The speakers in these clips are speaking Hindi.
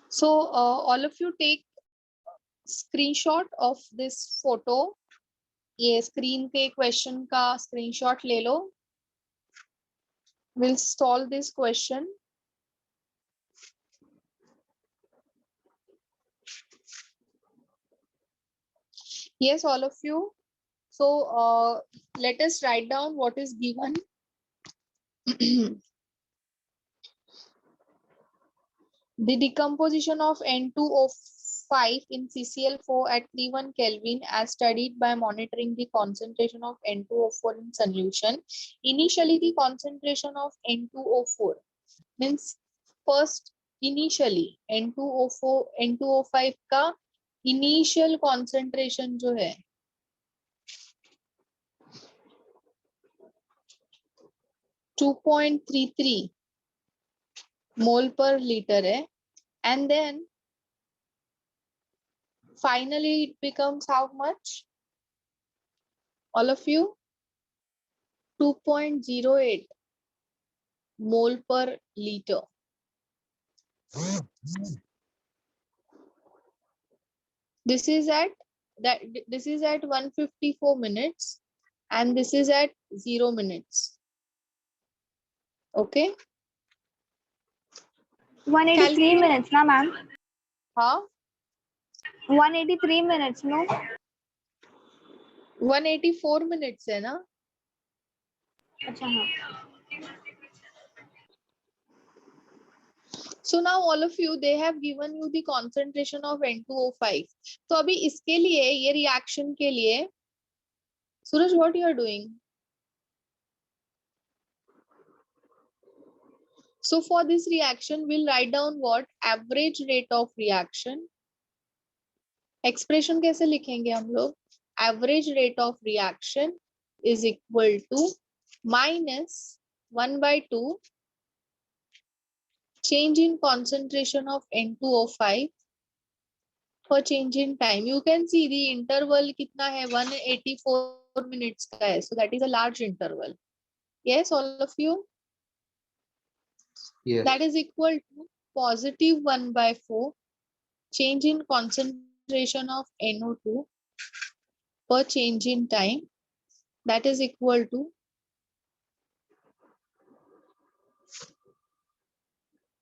So all of you take screenshot of this photo. ये screen पे question का screenshot ले लो. We'll solve this question. Yes, all of you. So let us write down what is given. The decomposition of N2O5 in CCl4 at 31 Kelvin as studied by monitoring the concentration of N2O4 in solution. Initially, the concentration of N2O4 means first initially N2O4 N2O5 का initial concentration जो है 2.33 मोल पर लीटर है, and then finally it becomes how much, all of you? 2.08 mole per liter. This is at 154 minutes and this is at 0 minutes. Okay, 183 minutes ना मैम? हाँ 183 minutes no? 184 minutes है ना. अच्छा हाँ. So now all of you, they have given you the concentration of N2O5. तो अभी इसके लिए ये reaction के लिए Suraj, what you are doing? So for this reaction, we'll write down what? Average rate of reaction. Expression कैसे लिखेंगे हम लोग? Average rate of reaction is equal to minus 1/2 change in concentration of N2O5 for change in time. You can see the interval कितना है? 184 minutes का है. So that is a large interval. Yes, all of you? Yes. That is equal to positive 1/4 change in concentration of NO2 per change in time. That is equal to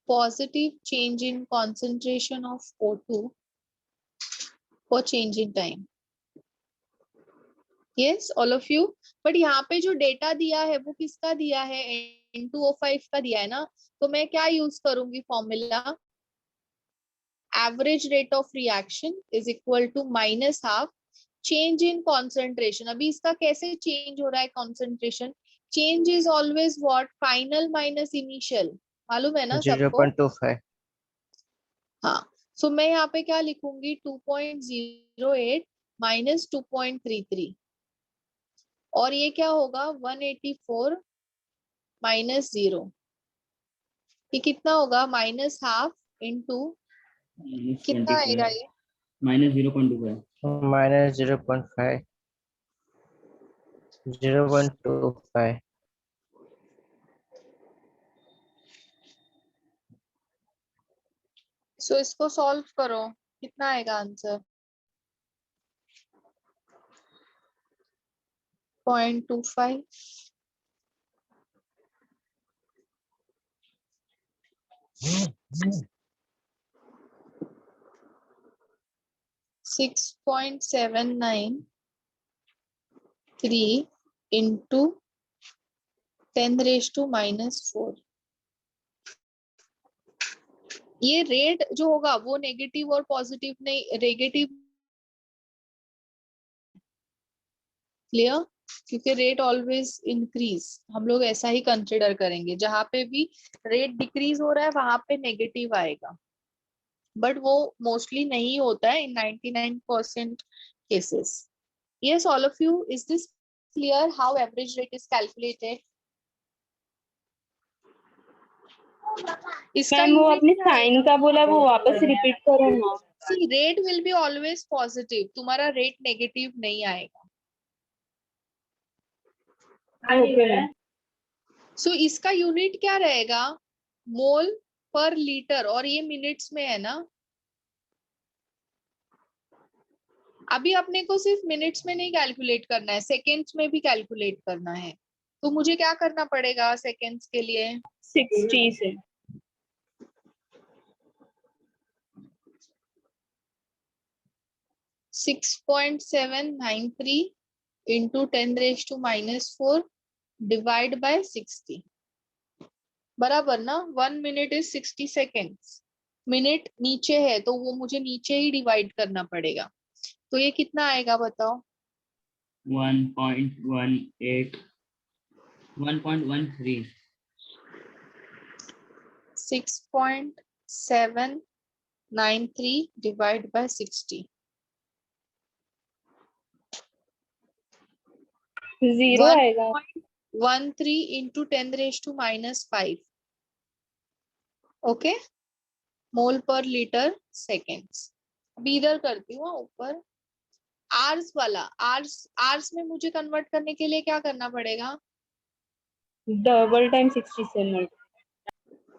positive change in concentration of O2 per change in time. Yes, all of you. But यहाँ पे जो डेटा दिया है वो किसका दिया है? N2O5 का दिया है ना. तो मैं क्या यूज करूंगी formula? Average rate of reaction is equal to minus half change in concentration. अभी इसका कैसे change हो रहा है concentration? Change is always what? Final minus initial. मालूम है ना सबको? 0.25. हाँ. So मैं यहाँ पे क्या लिखूंगी? 2.08 minus 2.33. और ये क्या होगा? 184 minus 0. ये कितना होगा? minus half into कितना आएगा ये? minus 0.25. Minus 0.5. 0.25. So इसको सॉल्व करो, कितना आएगा आंसर? 0.25. $6.793 into 10⁻⁻⁴. ये रेट जो होगा वो नेगेटिव और पॉजिटिव नहीं, नेगेटिव. क्लियर? क्योंकि रेट ऑलवेज इंक्रीज, हम लोग ऐसा ही कंसिडर करेंगे. जहां पे भी रेट डिक्रीज हो रहा है वहां पे नेगेटिव आएगा, बट वो मोस्टली नहीं होता है इन 99% cases. Yes, all of you, is this clear how average rate is calculated? इसका मैम वो अपने साइन का बोला वो वापस रिपीट करो ना. See, rate will be always positive. तुम्हारा रेट नेगेटिव नहीं आएगा. Okay ma'am. So इसका यूनिट क्या रहेगा? मोल पर लीटर, और ये मिनट्स में है ना। अभी अपने को सिर्फ मिनट्स में नहीं कैलकुलेट करना है, सेकेंड्स में भी कैलकुलेट करना है। तो मुझे क्या करना पड़ेगा सेकेंड्स के लिए? 60 से 6.793 into 10⁻⁻⁴ डिवाइड बाय 60, बराबर ना। 1 मिनट इज 60 सेकेंड्स। मिनट नीचे है तो वो मुझे नीचे ही डिवाइड करना पड़ेगा। तो ये कितना आएगा बताओ? 1.18 1.13 6.793 डिवाइड बाय 60। 0 आएगा। 1.13 into 10⁻⁻⁵, ओके, मोल पर लीटर सेकेंड्स। अभी इधर करती हूँ ऊपर आर्स वाला। आर्स में मुझे कन्वर्ट करने के लिए क्या करना पड़ेगा? डबल टाइम 60 से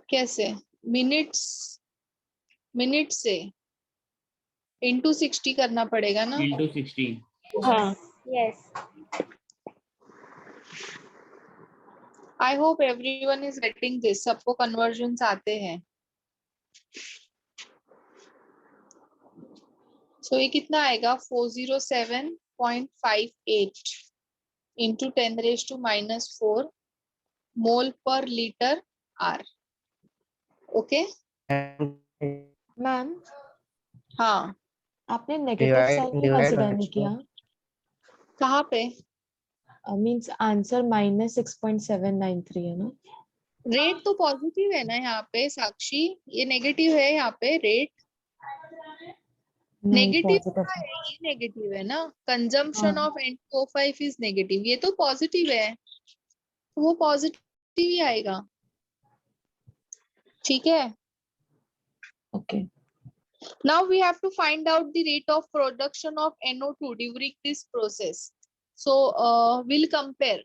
कैसे? मिनट से इंटू 60 करना पड़ेगा ना। into 60 हाँ yes. I hope everyone is getting this. सबको कन्वर्जन आते हैं। सो ये कितना आएगा? 407.58 इंटू 10⁻⁻⁴ मोल पर लीटर आर। ओके मैम हाँ, आपने नेगेटिव साइन क्यों कंसिडर नहीं किया? कहाँ पे? मींस आंसर -6.793 है ना? रेट तो पॉजिटिव है ना यहाँ पे साक्षी, ये नेगेटिव है यहाँ पे रेट। नहीं नेगेटिव पॉजिटिव है, है। ये नेगेटिव है ना। Consumption of N2O5 is negative, ये तो पॉजिटिव है, तो वो पॉजिटिव ही आएगा। ठीक है। Okay Now we have to find out the rate of production of NO2 during this process. So we'll compare.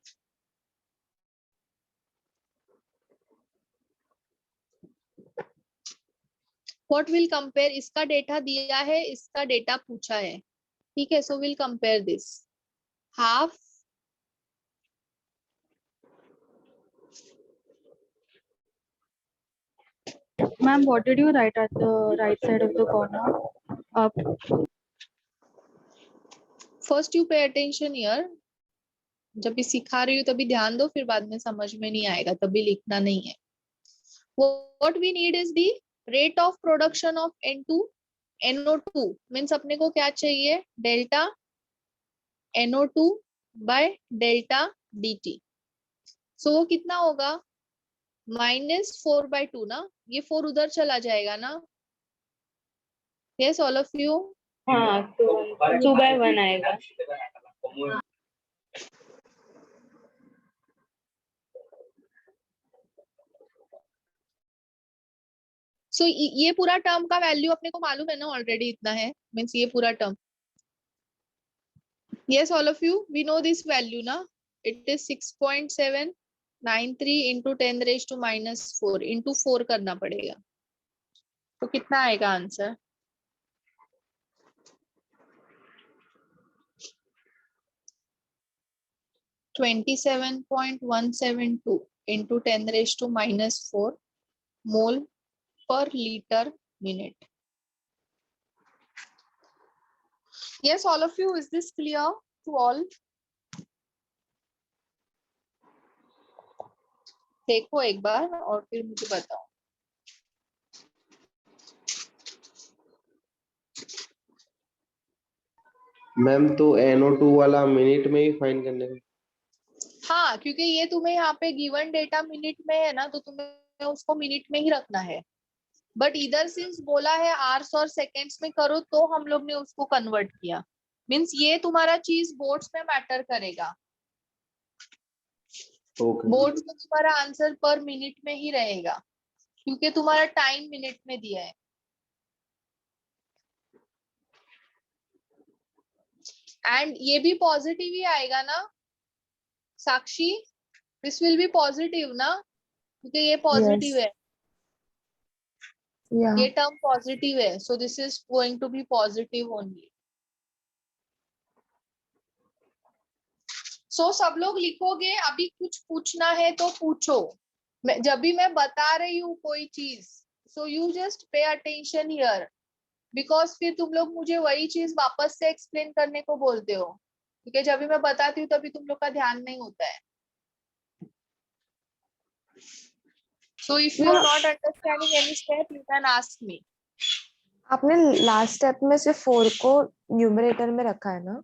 What will compare? इसका डेटा दिया है, इसका डेटा पूछा है, ठीक है। So we'll compare this. Half Ma'am, what did you write at the right side of the corner? Up. first you pay attention here. जब भी सिखा रही हूँ तभी ध्यान दो, फिर बाद में समझ में नहीं आएगा, तभी लिखना नहीं है। What we need is the rate of production of NO2 means अपने को क्या चाहिए? Delta NO2 by delta DT। सो वो कितना होगा? -4/2 ना। ये 4 उधर चला जाएगा ना। Yes all of you. हाँ तो 2/1 आएगा। सो ये पूरा टर्म का वैल्यू अपने को मालूम है ना ऑलरेडी, इतना है मीन्स ये पूरा term. Yes all of you, we know this value ना। इट इज 6.793 इंटू 10⁻⁻⁴ इंटू 4 करना पड़ेगा। तो कितना आएगा answer? 27.172 into 10⁻⁻⁴ mole per liter minute. Yes, all of you, is this clear to all? देखो एक बार और फिर मुझे बताओ। मैम तो NO2 वाला मिनट में ही फाइंड करने का? हाँ, क्योंकि ये तुम्हें यहाँ पे गिवन डेटा मिनट में है ना, तो तुम्हें उसको मिनट में ही रखना है। बट इधर सिंस बोला है आवर्स और सेकेंड्स में करो, तो हम लोग ने उसको कन्वर्ट किया। मीन्स ये तुम्हारा चीज बोर्ड्स में मैटर करेगा। बोर्ड्स में तुम्हारा आंसर पर मिनट में ही रहेगा, क्योंकि तुम्हारा टाइम मिनट में दिया है। एंड ये भी पॉजिटिव ही आएगा ना साक्षी? दिस विल बी पॉजिटिव ना, क्योंकि ये पॉजिटिव है। Yeah. ये टर्म पॉजिटिव है, so this is going to be positive only. So सब लोग लिखोगे. अभी कुछ पूछना है तो पूछो. जब भी मैं बता रही हूँ कोई चीज, so you just pay attention here, because फिर तुम लोग मुझे वही चीज वापस से एक्सप्लेन करने को बोलते हो. ठीक है, जब भी मैं बताती हूँ तभी तुम लोग का ध्यान नहीं होता है. So if you are not understanding any step, you can ask me. आपने लास्ट स्टेप में सिर्फ 4 को न्यूमरेटर में रखा है ना?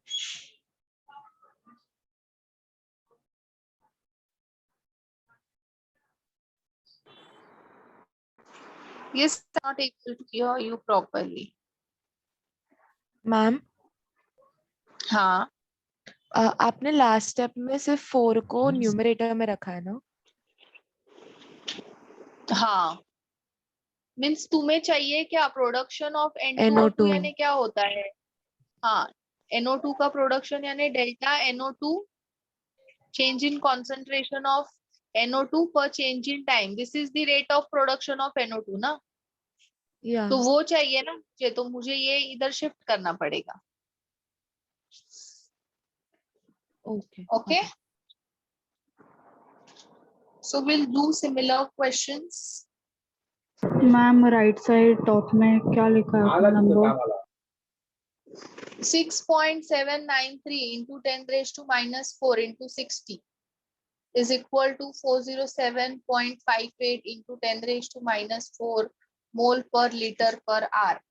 Yes, I'm not able to hear you properly. Ma'am, हाँ. आपने लास्ट स्टेप में सिर्फ 4 को न्यूमरेटर में रखा है ना? हाँ. मीन्स तुम्हें चाहिए क्या? प्रोडक्शन ऑफ N2O2 NO2 यानी क्या होता है? हाँ, NO2 का प्रोडक्शन यानी delta NO2 change in concentration of NO2 per change in time. This is the rate of production of NO2 ना. या तो वो चाहिए ना मुझे, तो मुझे ये इधर शिफ्ट करना पड़ेगा. Okay. Okay. So we'll do similar questions. Ma'am right side top में क्या लिखा है अपना number? 6.793 into 10 raised to minus 4 into 60 is equal to 407.58 into 10 raised to minus 4 mole per liter per hour.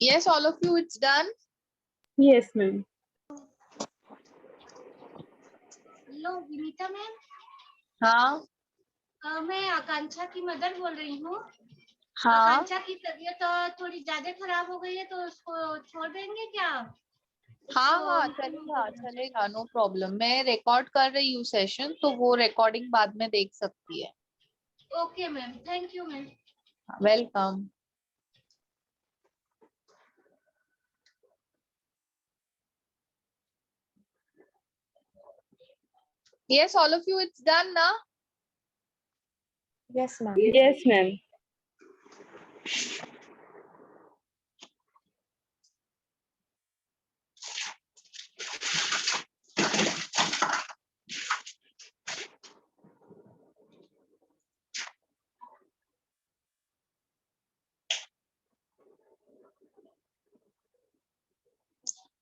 Yes, all of you, it's done. Yes ma'am. Hello Vinita ma'am. हाँ. मैं आकांक्षा की मदर बोल रही हूँ. हाँ. आकांक्षा की तबीयत थोड़ी ज्यादा खराब हो गई है, तो उसको छोड़ देंगे क्या? हाँ हाँ चलेगा चलेगा, नो प्रॉब्लम. मैं रिकॉर्ड कर रही हूँ सेशन, तो वो रिकॉर्डिंग बाद में देख सकती है. Okay ma'am, thank you ma'am. Welcome. Yes, all of you, it's done ना. Yes ma'am. Yes ma'am.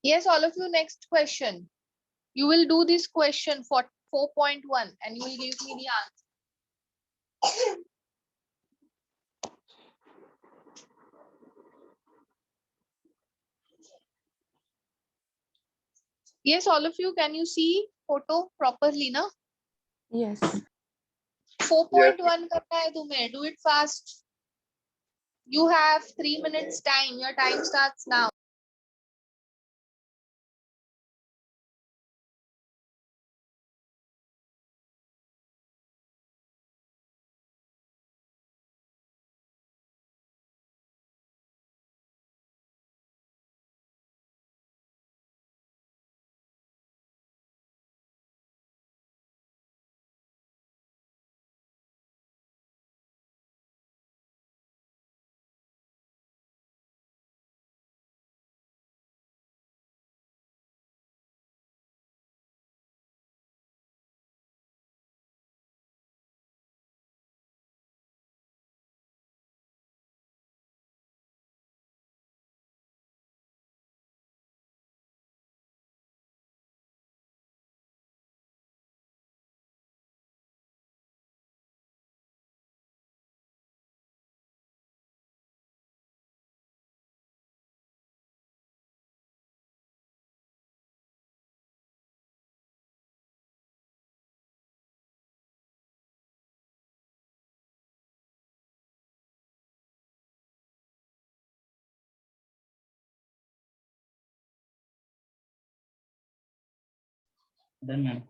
Yes, all of you, next question. You will do this question for 4.1 and you will give me the answer. Yes, all of you, can you see photo properly ना? यस. 4.1 करना है तुम्हें. Do it fast. You have 3 minutes time. Your time starts now. Done ma'am.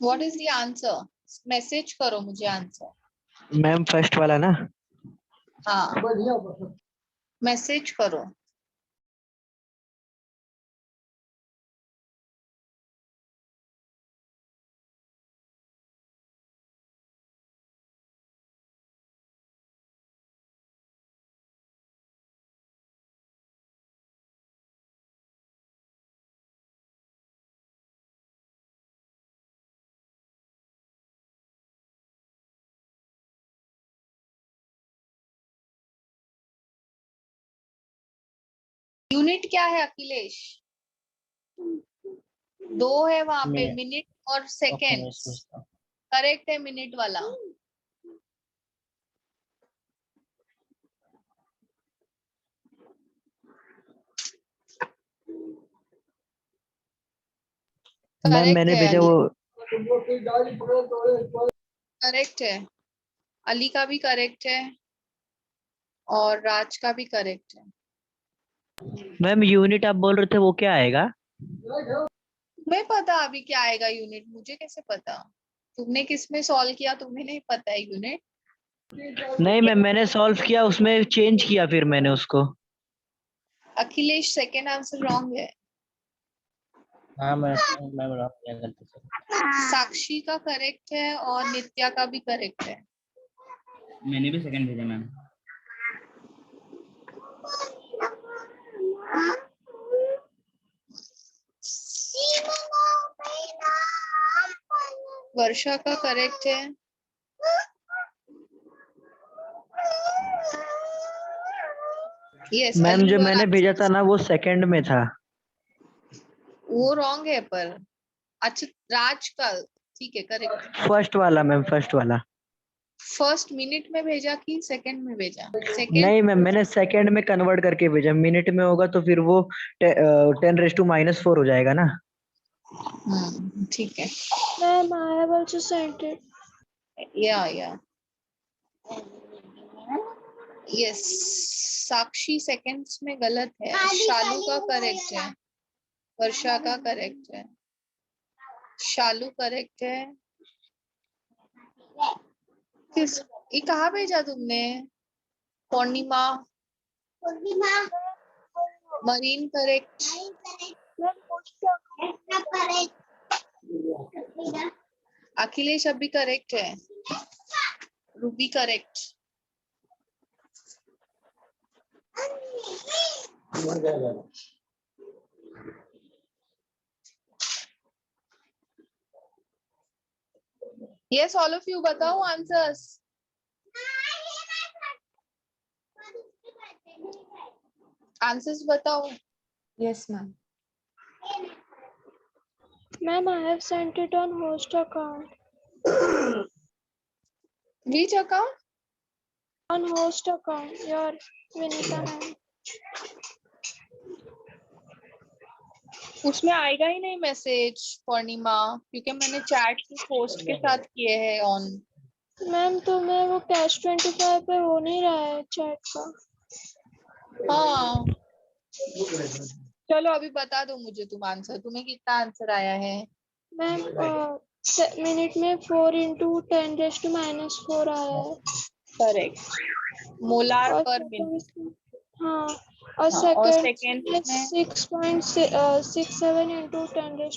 What is the answer? Message करो मुझे आंसर। मैम फर्स्ट वाला ना। हाँ, मैसेज करो। यूनिट क्या है अखिलेश? दो है वहां पे, मिनट। मिनट और ओके, सेकेंड। मैं सोचता हूँ। करेक्ट है मिनट वाला। मैम करेक्ट मैंने है भेजा अली, वो। करेक्ट है। अली का भी करेक्ट है और राज का भी करेक्ट है। मैम यूनिट आप बोल रहे थे वो क्या आएगा? तुम्हें पता अभी क्या आएगा यूनिट? मुझे कैसे पता? तुमने किस में सॉल्व किया? तुम्हें नहीं पता है यूनिट? नहीं मैम, मैंने सॉल्व किया, उसमें चेंज किया फिर मैंने उसको। अखिलेश सेकेंड आंसर रॉन्ग है। हाँ, मैं रॉन्ग किया गलती से। साक्षी का करेक्ट है और नित्या का भी करेक्ट है। मैंने भी सेकंड भेजा मैम। वर्षा का करेक्ट है। यस, मैम अली जो योर मैंने भेजा था ना वो सेकंड में था। वो रॉन्ग है पर। अच्छा, राज का ठीक है, करेक्ट। फर्स्ट वाला मैम, फर्स्ट वाला। फर्स्ट मिनट में भेजा कि सेकंड में भेजा? सेकंड। नहीं मैम, मैंने सेकंड में कन्वर्ट करके भेजा। मिनट में होगा तो फिर वो 10⁻⁻⁴ हो जाएगा ना। ठीक है। Ma'am, I have also sent it. या यस, साक्षी सेकंड्स में गलत है। शालू का करेक्ट है, वर्षा का करेक्ट है, शालू करेक्ट है। किस, ये कहाँ भेजा तुमने? पूर्णिमा, मरीन करेक्ट, अखिलेश अभी करेक्ट है, Ruby correct. Yes, all of you बताओ आंसर्स। आंसर्स बताओ। Yes, ma'am. Ma'am, I have sent it on host account. Which account? On host account, your Vinita ma'am. उसमें आएगा ही नहीं मैसेज पूर्णिमा, क्योंकि मैंने चैट की पोस्ट के साथ किए हैं ऑन। मैम तो मैं वो कैश 25 पे हो नहीं रहा है चैट का। हाँ, चलो अभी बता दो मुझे तुम आंसर, तुम्हें कितना आंसर आया है? मैम मिनट में 4 × 10⁻⁴ आया है। करेक्ट, मोलार और पर मिनट। seconds में- हाँ, और हाँ, और सेकंड सेकेंड में में 6.67 × 10⁻⁶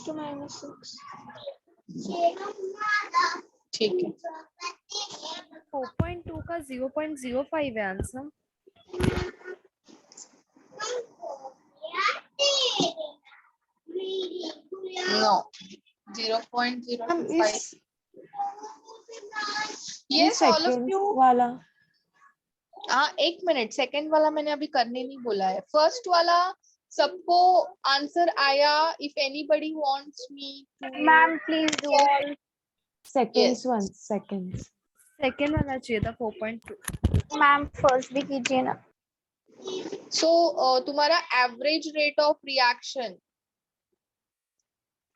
ठीक है। 4.2 का 0.05 है आंसर। नो, 0.025। इस yes, all of second you. वाला हाँ, एक मिनट, सेकंड वाला मैंने अभी करने नहीं बोला है। फर्स्ट वाला सबको आंसर आया? If anybody wants me to ma'am please do. Solve. Seconds one seconds second वाला चाहिए था 4.2। मैम फर्स्ट भी कीजिए ना। सो तुम्हारा average rate of reaction,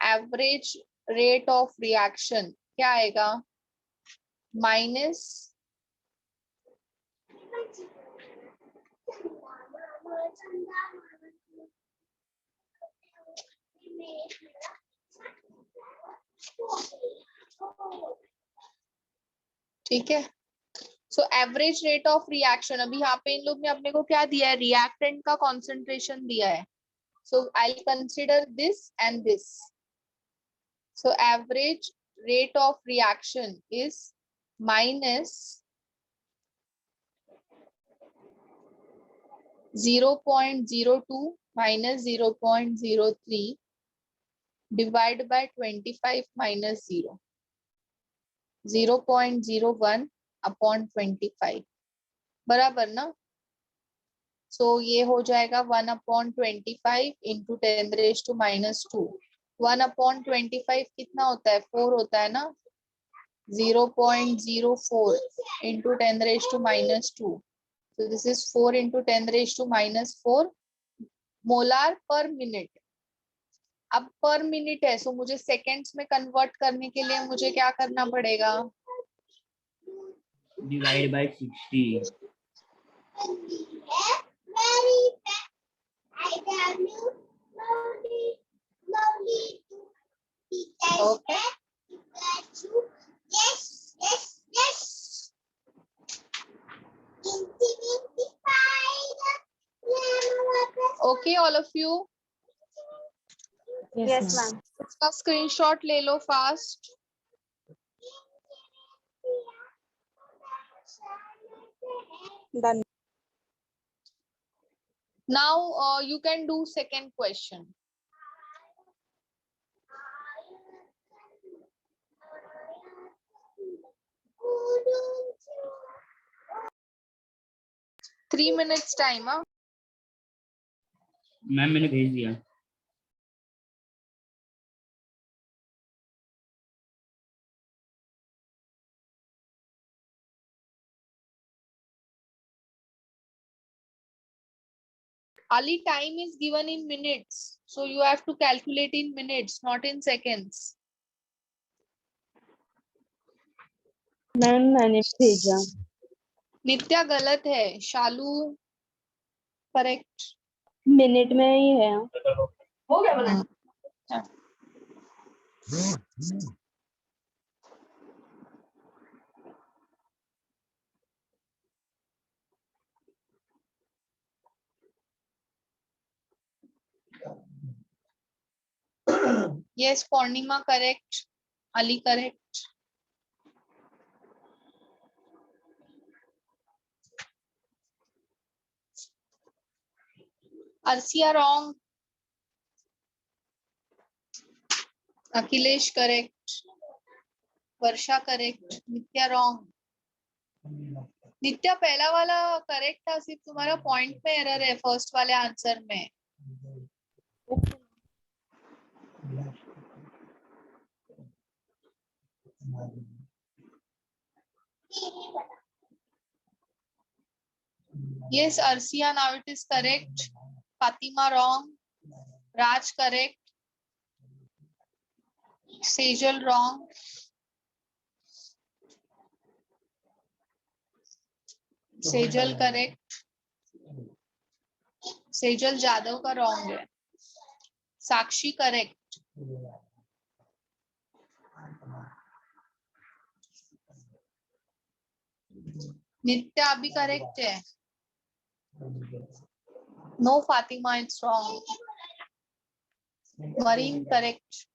average rate of reaction क्या आएगा? माइनस ठीक है. So average rate of reaction, अभी यहाँ पे इन लोग ने अपने को क्या दिया है, रिएक्टेंट का कॉन्सेंट्रेशन दिया है. So I will consider this and this. So average rate of reaction is minus 0.02 minus 0.03 divided by 25 minus 0, 0.01 upon 25. बराबर ना. सो ये हो जाएगा 1 upon 25 into 10 raised to minus 2. 1 upon 25 कितना होता है, 4 होता है ना. 0.04 into 10 raised to minus 2. So this is 4 into 10 raised to minus 4 molar per minute. अब पर मिनट है, सो मुझे सेकेंड्स में कन्वर्ट करने के लिए मुझे क्या करना पड़ेगा, Divide by 60. okay. Okay, all of you. Yes, ma'am. इसका स्क्रीनशॉट ले लो fast. Done. Now you can do second question. Three minutes time. हाँ. मैम मैंने भेज दिया. Ali, time is given in minutes, so you have to calculate in minutes, not in seconds. Ma'am मैंने भेजा. नित्या गलत है, शालू करेक्ट. मिनट में ही है. हो गया बना. Yes, Purnima correct. Ali correct. Arsia wrong. Akhilesh correct. Varsha correct. Nitya wrong. नित्या पहला वाला करेक्ट था, सिर्फ तुम्हारा पॉइंट में एरर है फर्स्ट वाले आंसर में. Yes, Arsia, now it is correct. Fatima wrong. Raj correct. Sejal wrong. Sejal correct. Sejal Jadhav का रॉन्ग है. साक्षी करेक्ट. नित्या अभी करेक्ट है. No Fatima, it's wrong. Marine correct.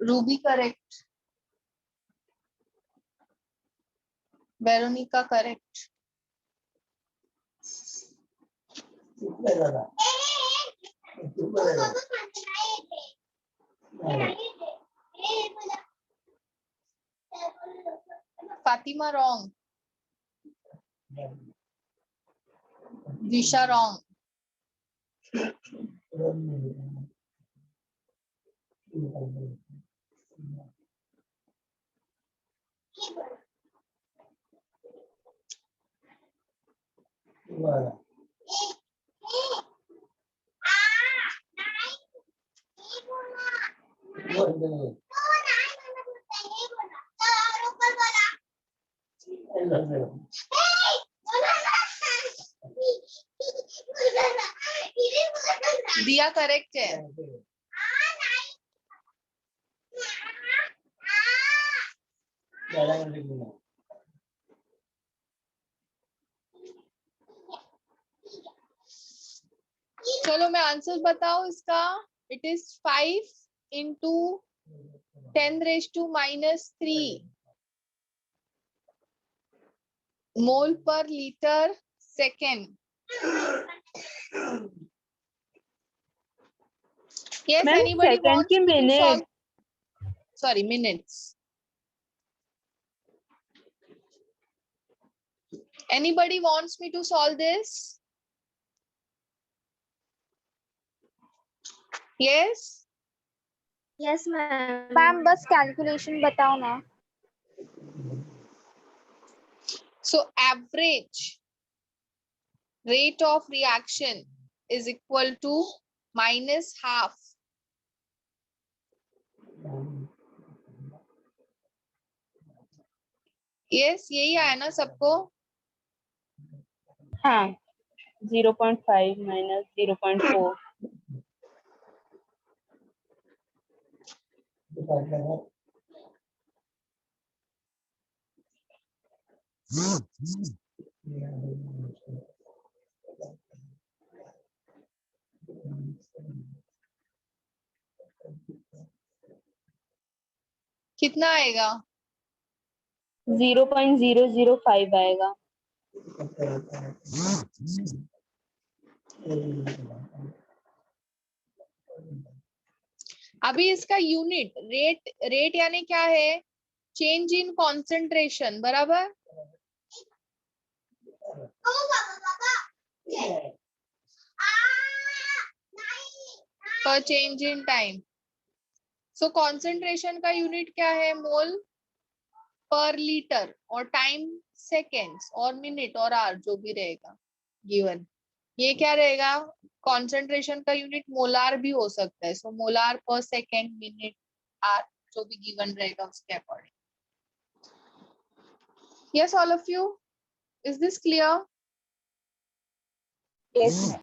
Ruby correct. Veronica correct. Fatima wrong. Disha wrong. Diya correct है। चलो मैं आंसर बताऊं इसका। इट इज 5 into 10⁻³ मोल पर litre second. Yes, Ma'am, anybody second wants की me to minute. solve? Sorry, minutes. Anybody wants me to solve this? Yes. Yes ma'am बस कैलकुलेशन बताओ ना। So average rate of reaction is equal to -half. Yes, यही आया ना सबको? हाँ 0.5 minus 0.4 कितना आएगा? 0.005 आएगा। अभी इसका यूनिट रेट यानी क्या है? चेंज इन कॉन्सेंट्रेशन, बराबर? पर change in time. So concentration का यूनिट क्या है? मोल पर लीटर, और टाइम सेकेंड्स और मिनट और आवर जो भी रहेगा गिवन। ये क्या रहेगा? कॉन्सेंट्रेशन का यूनिट मोलार भी हो सकता है। सो मोलार पर सेकेंड, मिनट, आवर जो भी गिवन रहेगा उसके according. Yes all of you, is this clear? Yes